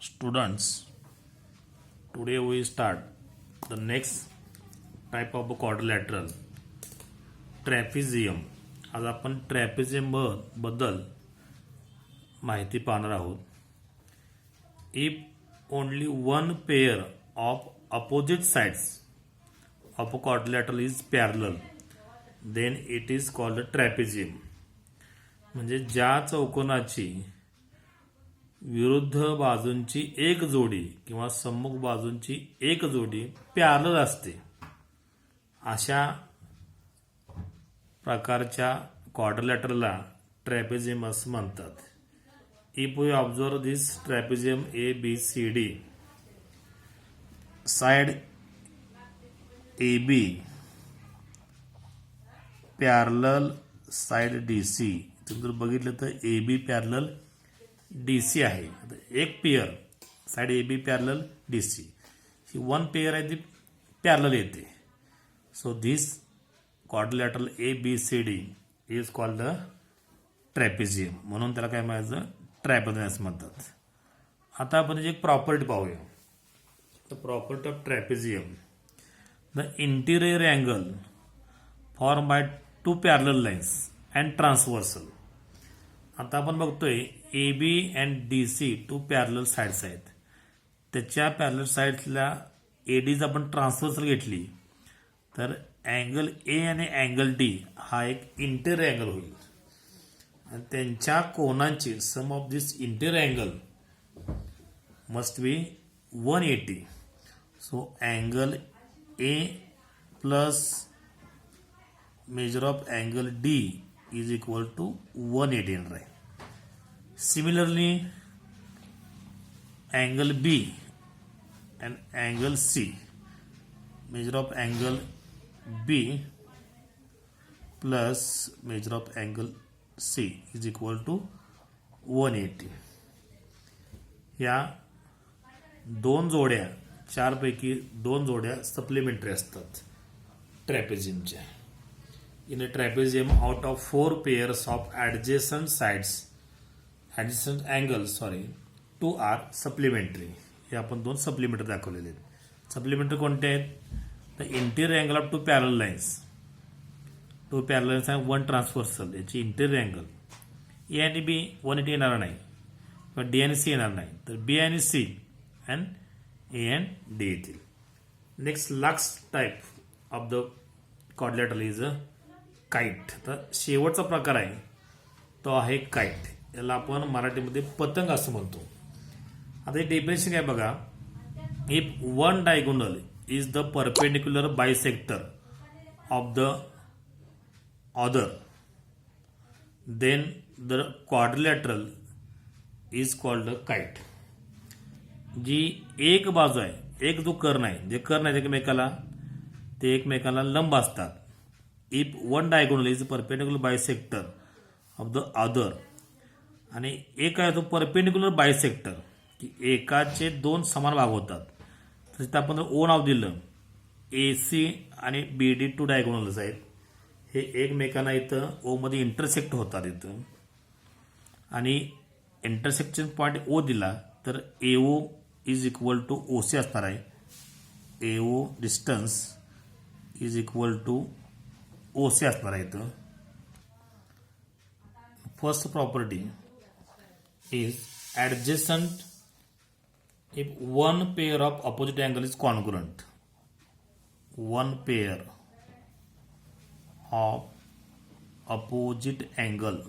Students, today we start the next type of quadrilateral, trapezium. आज आपण trapezium बद्दल माहिती पाहणार आहोत. If only one pair of opposite sides of a quadrilateral is parallel then it is called trapezium. म्हणजे ज्या चौकोनाची विरुद्ध बाजूंची एक जोडी किंवा सम्मुख बाजूंची एक जोडी पॅरलल असते अशा प्रकारच्या क्वाड्रिलॅटरलला ट्रॅपेझियम असं म्हणतात. If we observe this trapezium A B C D, side A B parallel side D C. तुम्ही जर बघितलं तर A B parallel D C आहे. एक pair side A B parallel D C, ही वन पेयर आहे ती पॅरलल येते. So this quadrilateral A B C D is called the trapezium. म्हणून त्याला काय म्हणायचं, ट्रॅपेझियम असं म्हणतात. आता आपण एक प्रॉपर्टी पाहूया. The property of trapezium, the interior angle form by two parallel lines and transversal. आता आपण बघतोय A B and D C two parallel sides आहेत. त्याच्या पॅरलल साइड्सला ए डी जर आपण ट्रान्सव्हर्सल घेतली तर अँगल ए आणि अँगल डी हा एक इंटिरियर अँगल होईल. आणि त्यांच्या कोनांची sum of this interior angle must be 180. So angle A plus measure of angle D is equal to 180 येणार आहे. Similarly, angle B and angle C, measure of angle B plus measure of angle C is equal to 180. या दोन जोड्या, चारपैकी दोन जोड्या supplementary असतात ट्रॅपेझियमच्या. In a trapezium, out of four pairs of adjacent angles, two are supplementary. हे आपण दोन सप्लिमेंटरी दाखवलेले आहेत. सप्लिमेंटरी कोणते आहेत? The interior angle of two parallel lines. Two parallel lines आहे वन ट्रान्सव्हर्सल. याची इंटिरियर अँगल ए आणि बी 180 येणार नाही, किंवा डी आणि सी येणार नाही, तर बी आणि C and A and D येतील. Next last type of the quadrilateral is a kite. तर शेवटचा प्रकार आहे तो आहे काईट. याला आपण मराठीमध्ये पतंग असं म्हणतो. आता हे डेफिनेशन काय बघा. If one diagonal is the perpendicular bisector of the other then the quadrilateral is called the kite. जी एक बाजू आहे, एक जो कर्ण आहे, जे कर्ण आहेत एकमेकाला ते एकमेकाला लंब असतात. If one diagonal is perpendicular bisector of the other, आणि एक आहे तो परपेंडिक्युलर बायसेक्टर की एकाचे दोन समान भाग होतात. तर तिथं आपण जर ओ नाव दिलं, ए सी आणि बी डी टू डायगोनल्स आहेत, हे एकमेकांना इथं ओ मध्ये इंटरसेक्ट होतात इथं. आणि इंटरसेक्शन पॉईंट ओ दिला तर A O is equal to O C असणार आहे. A O distance is equal to O C असणार आहे इथं. First property is adjacent if one pair of opposite angle is congruent. One pair of opposite angle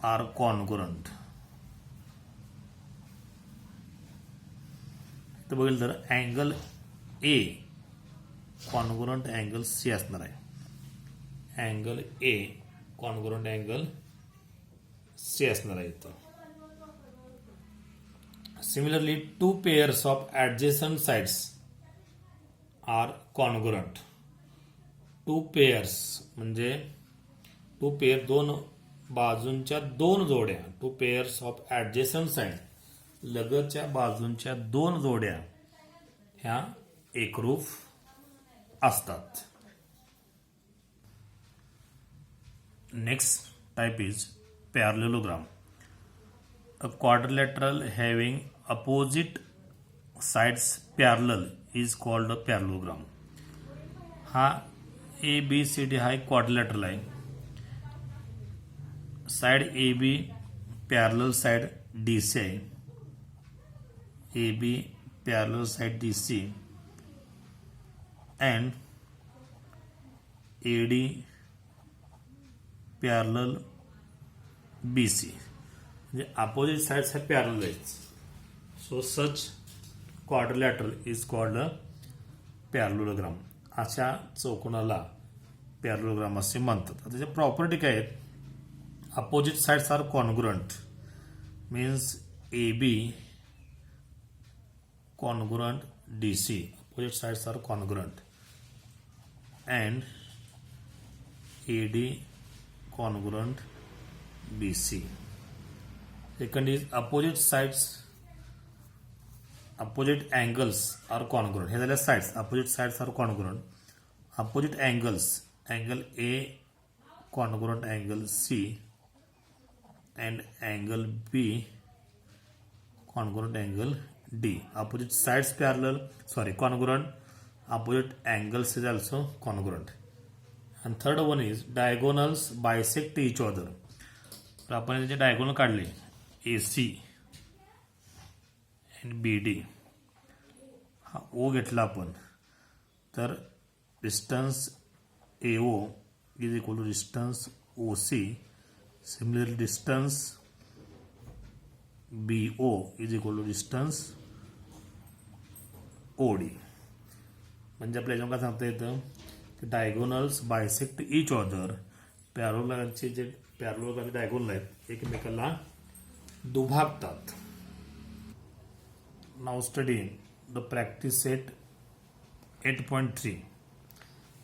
are congruent. तर बघितलं तर angle A congruent angle C असणार आहे. Angle A congruent angle C असणार आहे इथं. Similarly two pairs of adjacent sides are congruent. Two pairs म्हणजे to pair दोन बाजूंच्या दोन जोड्या. टू पेयर्स ऑफ ॲडजेसंट साइड लगतच्या बाजूंच्या दोन जोड्या ह्या एकरूप असतात. Next type is parallelogram. A quadrilateral having opposite sides parallel is called a parallelogram. हा ABCD हा एक क्वाड्रिलॅटरल आहे. Side AB parallel side DC आहे. AB parallel side DC and AD parallel BC. म्हणजे अपोजिट साइड्स ह्या parallel आहेत. So such quadrilateral is called a parallelogram. अशा चौकोनाला पॅरलोग्राम असे म्हणतात. त्याच्या प्रॉपर्टी काय आहेत? Opposite sides are congruent, means AB congruent DC, opposite sides are congruent, and AD congruent BC. Second is opposite sides, opposite angles are congruent. हे झाले sides, opposite sides are congruent. Opposite angles, angle A congruent angle C and angle B congruent angle D. Opposite sides parallel, congruent. Opposite angles is also congruent. And third one is diagonals bisect each other. तर आपण त्याचे diagonal काढले AC and BD. हा O घेतला आपण तर distance AO is equal to distance OC. Similarly distance BO is equal to distance OD. म्हणजे आपल्या याच्यावर काय सांगता येतं की डायगोनल्स बायसेक्ट इच ऑदर. पॅरलोग्रामचे जे पॅरलोग्रामचे डायगोनल आहेत एकमेकाला दुभागतात. नाव स्टडी द प्रॅक्टिस सेट 8.3.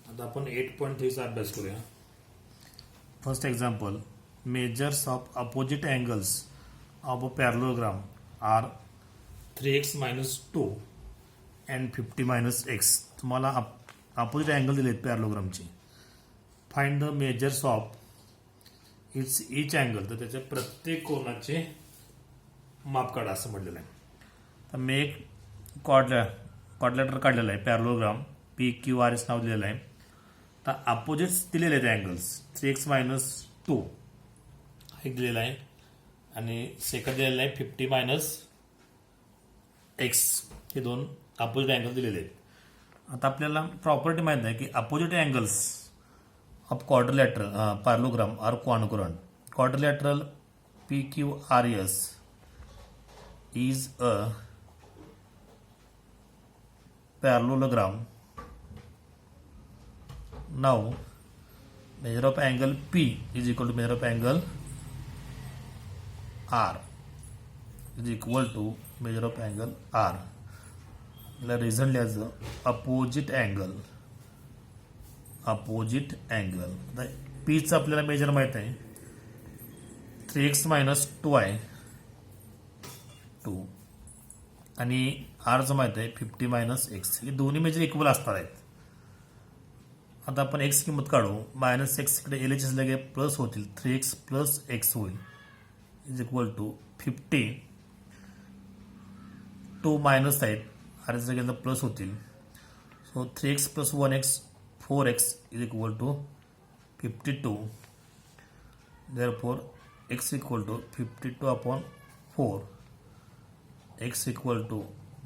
आता आपण 8.3 चा अभ्यास करूया. First example, measures of opposite angles of a parallelogram are 3x - 2 and 50 - x. तुम्हाला अपोजिट अँगल दिलेत पॅरलोग्रामची. Find the measures of each angle. तर त्याच्या प्रत्येक कोनाचे माप काढा असं म्हटलेलं आहे. तर मी एक क्वाड्रिलॅटर काढलेला आहे पॅरलोग्राम. PQRS नाव दिलेलं आहे. तर अपोजिट्स दिलेले आहेत अँगल्स 3x - 2 एक दिलेला आहे आणि सेकंड दिलेला आहे 50 - x. हे दोन अपोजिट अँगल दिलेले आहेत. आता आपल्याला प्रॉपर्टी माहित आहे की opposite angles of quadrilateral parallelogram are congruent. Quadrilateral PQRS is a parallelogram. Now measure of angle P is equal to measure of angle R is equal to measure of angle R. The result as opposite angle. The P चा आपल्याला major माहित आहे 3x - 2 आहे 2 आणि R चं माहित आहे 50 - x. हे दोन्ही मेजर इक्वल असणार आहेत. आता आपण x किंमत काढू. -x इकडे LHS लगे प्लस होतील 3x + x होईल इज इक्वल टू 50. 2 मायनस आहेत R जागेला प्लस होतील. So 3x + 1x 4x is equal to 52. therefore x equal to 52/4. x equal to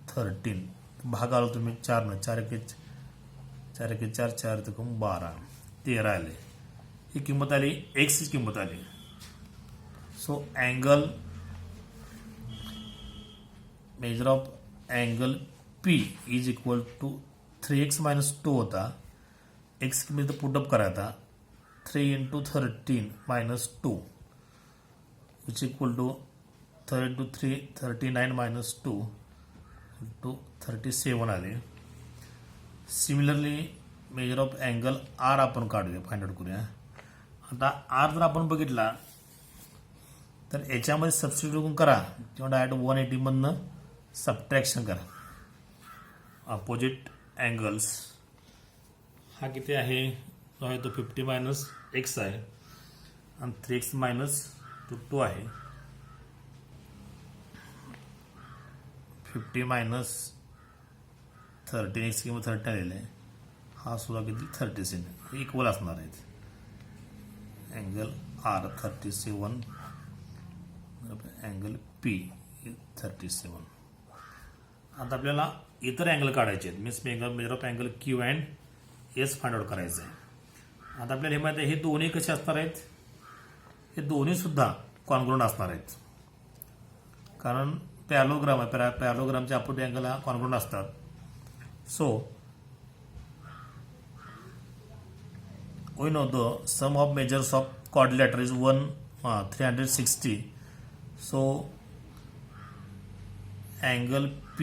13. भाग आलो तुम्ही 4 न 4 एके 4 4 12 13 आले. ही किंमत आली x ची किंमत आली. So angle measure of angle P is equal to 3x - 2 होता. x किंमत पुटअप करायचा 3 × 13 - 2 विच इक्वल टू 3 × 3 39 - 2 टू 37 आले. Similarly major of angle R आपण काढूया, फाइंड आउट करूया. आता R जर आपण बघितला तर याच्यामध्ये सबस्टिट्यूट करा किंवा डायरेक्ट 180 मधनं सबट्रॅक्शन करा. अपोजिट अँगल्स हा किती आहे? जो आहे तो 50 - x आहे आणि 3x 2 आहे. 50 मायनस 13 एक्स किंवा 30 आलेलं आहे. हा सुद्धा किती 37 इक्वल असणार आहेत. Angle are 37 angle P 37. आता आपल्याला इतर अँगल काढायचे आहेत. Means measure of angle Q and S find out करायचं आहे. आता आपल्याला हे माहिती आहे हे दोन्ही कसे असणार आहेत. हे दोन्ही सुद्धा कॉन्ग्रुएंट असणार आहेत. कारण पॅरलोग्राम आहे. पॅरलोग्रामचे अपोजिट अँगल हा कॉन्ग्रुएंट असतात. So we know the sum of measures of quadrilateral is 360. So angle P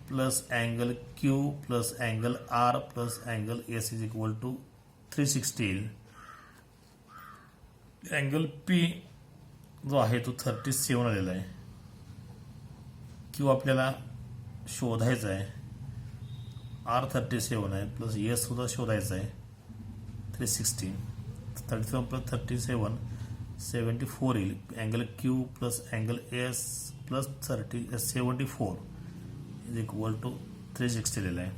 plus angle Q plus angle R plus angle S is equal to 360. Angle P जो आहे तो 37 आलेला आहे. Q आपल्याला शोधायचा आहे. R 37 आहे प्लस S सुद्धा शोधायचा आहे. 360 37 प्लस 37 74 येईल. Angle Q plus angle S plus 74 is equal to 360 लिहिलं आहे.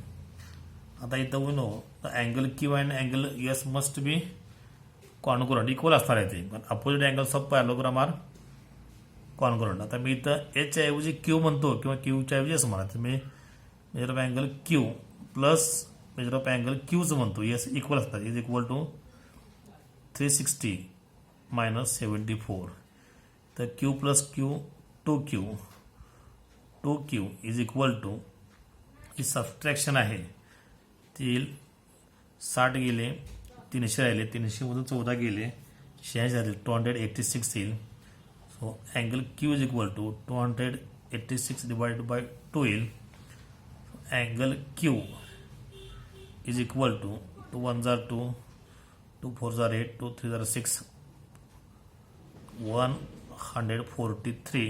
आता इथं we know the angle Q and angle S must be congruent equal असणार आहे ते. पण opposite angles of parallelogram are congruent. आता मी इथं H ऐवजी Q म्हणतो किंवा Qच्या ऐवजी S म्हणा. तर मी measure of angle Q plus measure of angle Qच म्हणतो. येस इक्वल असतात. Is equal to 360 minus 74. तर Q plus Q 2Q is equal to ही सबट्रॅक्शन आहे ती 60 गेले 300 राहिले. 300 मधून 14 गेले 86 झाले 286 येईल. So angle Q is equal to 286 divided by 2 येईल. Angle Q is equal to 2 1s are 2, 2 4s are 8, 2 3s are 6, 143.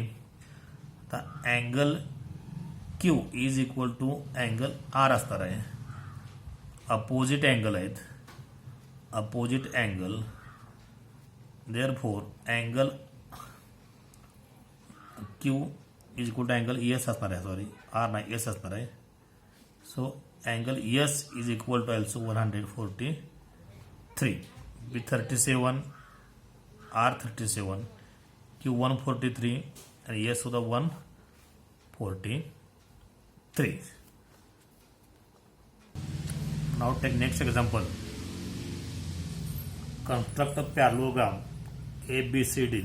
The angle Q is equal to angle R असणार आहे. अपोजिट अँगल आहेत. Opposite angle therefore angle Q is equal to angle S असणार आहे. Sorry R नाही S असणार आहे. So angle S is equal to also 143 with 37 R 37 Q 143 and S to the 143. Now take next example. Construct a parallelogram ABCD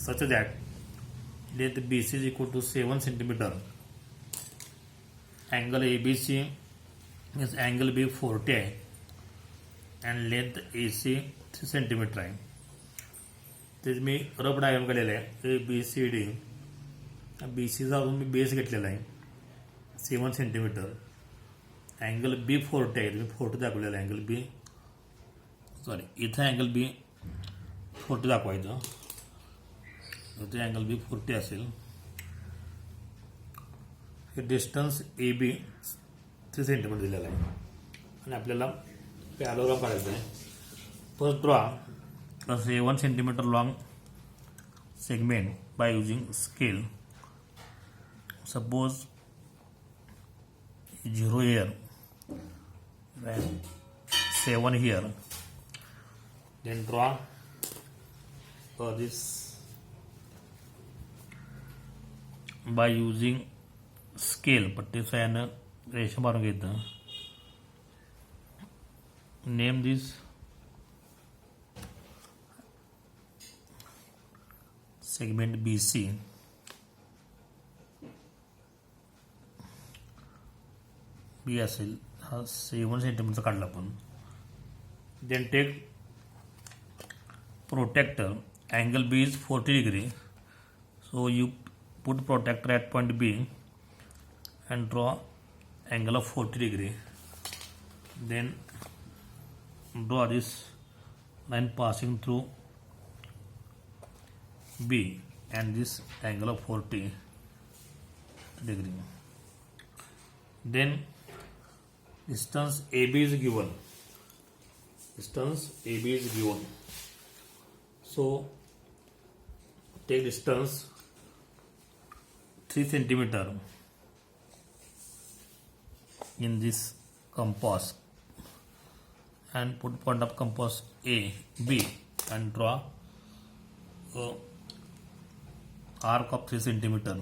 such that length BC is equal to 7 centimeter. Angle ABC is angle B 40 आहे and length AC 3 centimetre आहे. ते मी rough diagram केलेला आहे. ABCD BCचा अजून मी base घेतलेला आहे 7 centimetre. Angle B 40 आहे. मी 40 दाखवलेला आहे. अँगल B सॉरी इथं अँगल B 40 दाखवायचं. इथे अँगल B 40 असेल. हे डिस्टन्स AB 3 सेंटीमीटर दिलेला आहे आणि आपल्याला पॅरलोग्राम काढायचा आहे. First draw a 7 centimetre long segment by using scale. Suppose 0 here and 7 here. Then draw this by using scale. पट्टी सहाय्यानं रेषा मारून घेतं. Name this segment BC. B असेल. हा 7 सेंटीमीटर काढला आपण. Then take protractor. Angle B is 40 degree. So you put protractor at point B and draw angle of 40 degree. Then draw this line passing through B and this angle of 40 degree. Then distance AB is given. So take distance 3 centimeter in this compass and put point of compass A, B and draw a arc of 3 centimeter.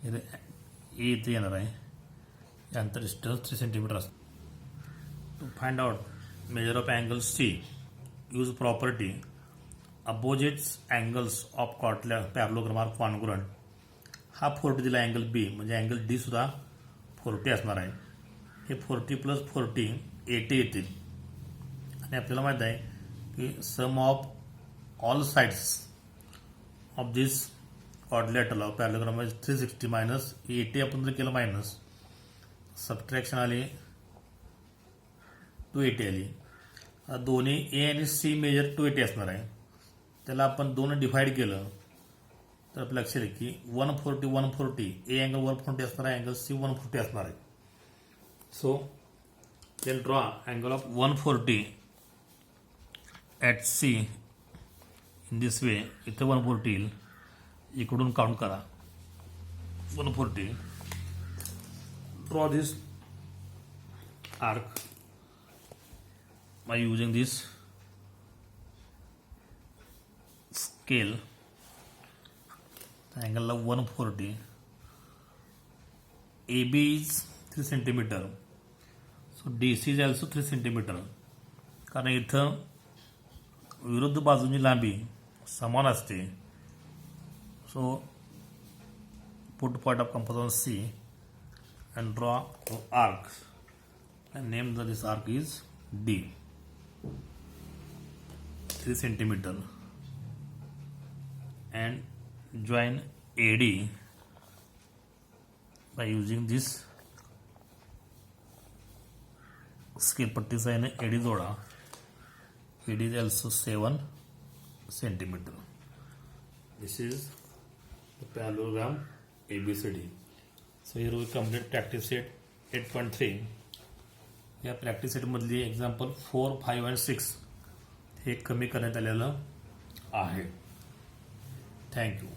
इथे A इथे येणार आहे, यानंतर distance 3 centimetre असतं. To find out measure of angle C, use property opposite angles of parallelogram are congruent. हा 40 दिला angle B, म्हणजे angle D सुद्धा 40 असणार आहे. हे 40 प्लस 40 80 येतील. आणि आपल्याला माहीत आहे की sum of all sides of this quadrilateral of parallelogram is 360 minus 80. आपण जर केलं मायनस, सबट्रॅक्शन आली 280 आली. दोन्ही ए आणि सी मेजर 280 असणार आहे. त्याला आपण 2 डिवाइड केलं तर आपल्या लक्षात येईल की 140 140 ए अँगल 140 असणार आहे, अँगल सी 140 असणार आहे. So then draw angle of 140 at C in this way. इथं 140 येईल, इकडून काउंट करा 140. Draw this arc by using this scale. The angle of 140. AB is 3 centimeter. So DC is also 3 centimeter. कारण इथं विरुद्ध बाजूची लांबी समान असते. So put point of compass on C and draw an arc and name this arc is D. 3 centimeter and join AD by using this scale पट्टी sign AD जोड़ा. AD is also 7 centimeter. This is the parallelogram ABCD. So here we complete practice set 8.3. या practice सेटमधली example 4, 5 आणि 6 हे कमी करण्यात आलेलं आहे. Thank you.